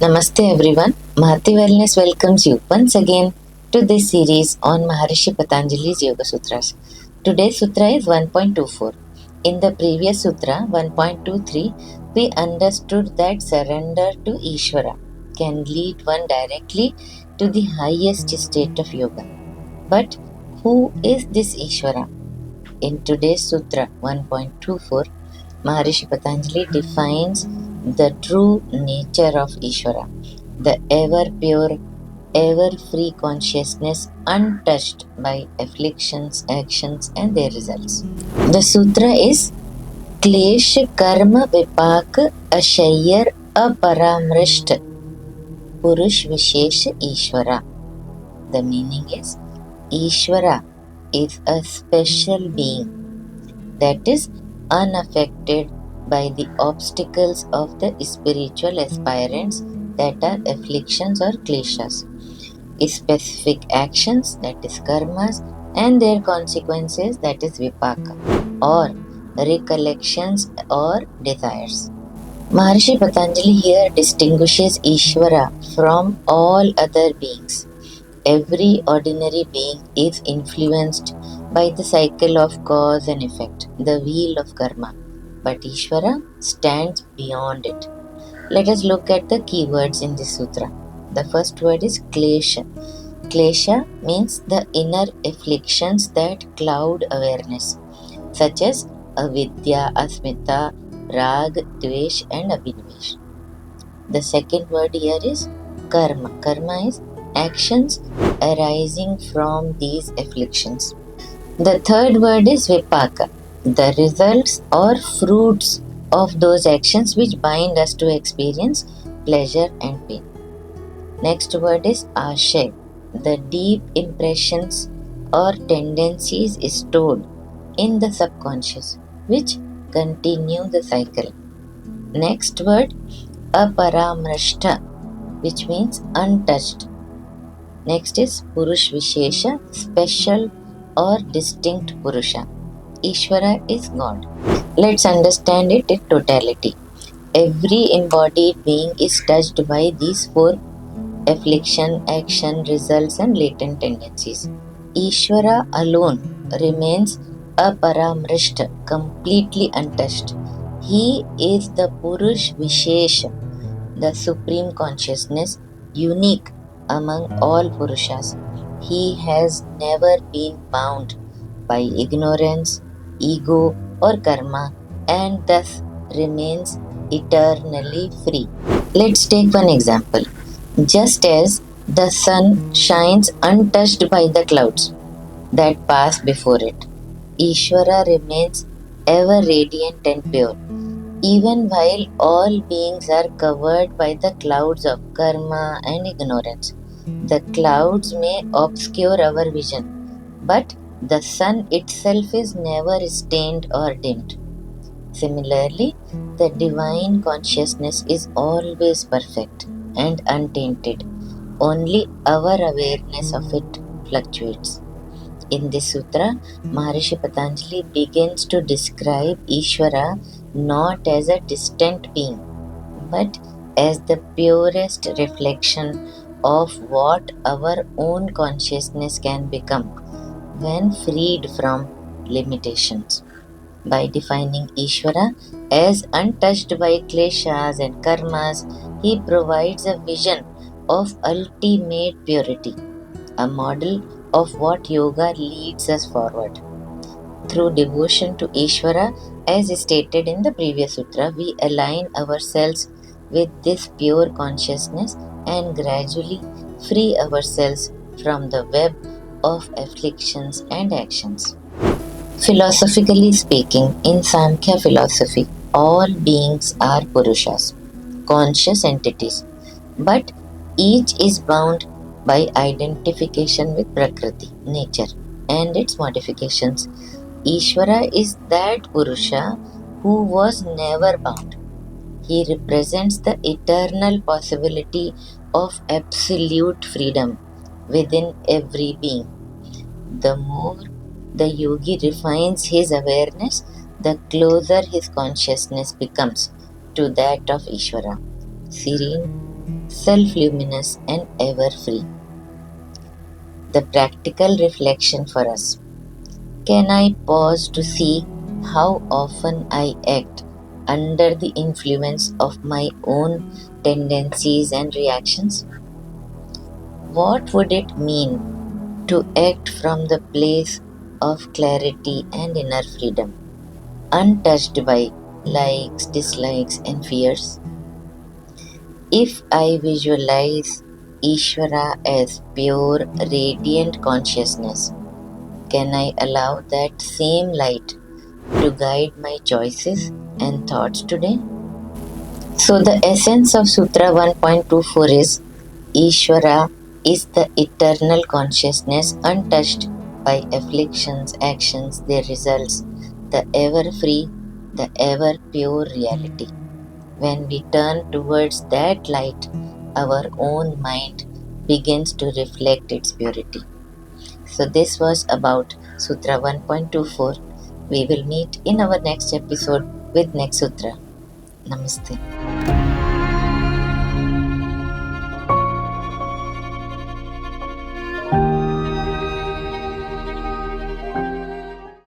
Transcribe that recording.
Namaste everyone. Mahati Wellness welcomes you once again to this series on Maharishi Patanjali's Yoga Sutras. Today's sutra is 1.24. In the previous sutra 1.23, we understood that surrender to Ishvara can lead one directly to the highest state of yoga. But who is this Ishvara? In today's sutra 1.24, Maharishi Patanjali defines the true nature of Ishvara, the ever pure, ever free consciousness untouched by afflictions, actions, and their results. The sutra is Klesha Karma Vipak Ashayar Aparamrishta Purush Vishesha Ishvara. The meaning is Ishvara is a special being that is unaffected by the obstacles of the spiritual aspirants that are afflictions or kleshas, specific actions that is karmas and their consequences that is vipaka or recollections or desires. Maharishi Patanjali here distinguishes Ishvara from all other beings. Every ordinary being is influenced by the cycle of cause and effect, the wheel of karma, but Ishvara stands beyond it. Let us look at the keywords in this sutra. The first word is klesha. Klesha means the inner afflictions that cloud awareness, such as avidya, asmita, rag, dvesh, and abhinvesh. The second word here is karma. Karma is actions arising from these afflictions. The third word is vipaka, the results or fruits of those actions which bind us to experience pleasure and pain. Next word is ashay, the deep impressions or tendencies stored in the subconscious which continue the cycle. Next word aparamrishta, which means untouched. Next is Purush Vishesha, special or distinct Purusha. Ishvara is God. Let's understand it in totality. Every embodied being is touched by these four: affliction, action, results, and latent tendencies. Ishvara alone remains aparamrishta, completely untouched. He is the Purush Vishesha, the supreme consciousness, unique among all Purushas. He has never been bound by ignorance, ego, or karma, and thus remains eternally free. Let's take one example. Just as the sun shines untouched by the clouds that pass before it, Ishvara remains ever radiant and pure. Even while all beings are covered by the clouds of karma and ignorance, the clouds may obscure our vision, but the sun itself is never stained or dimmed. Similarly, the divine consciousness is always perfect and untainted. Only our awareness of it fluctuates. In this sutra, Maharishi Patanjali begins to describe Ishvara not as a distant being, but as the purest reflection of what our own consciousness can become when freed from limitations. By defining Ishvara as untouched by kleshas and karmas, he provides a vision of ultimate purity, a model of what yoga leads us forward. Through devotion to Ishvara, as stated in the previous sutra, we align ourselves with this pure consciousness and gradually free ourselves from the web of afflictions and actions. Philosophically speaking, in Samkhya philosophy, all beings are Purushas, conscious entities, but each is bound by identification with Prakriti, nature, and its modifications. Ishvara is that Purusha who was never bound. He represents the eternal possibility of absolute freedom within every being. The more the yogi refines his awareness, the closer his consciousness becomes to that of Ishvara, serene, self-luminous and ever-free. The practical reflection for us. Can I pause to see how often I act under the influence of my own tendencies and reactions? What would it mean to act from the place of clarity and inner freedom, untouched by likes, dislikes, and fears? If I visualize Ishvara as pure, radiant consciousness, can I allow that same light to guide my choices and thoughts today? So, the essence of Sutra 1.24 is Ishvara is the eternal consciousness untouched by afflictions, actions, their results, the ever free, the ever pure reality. When we turn towards that light, our own mind begins to reflect its purity. So, this was about Sutra 1.24. We will meet in our next episode with next Sutra. Namaste.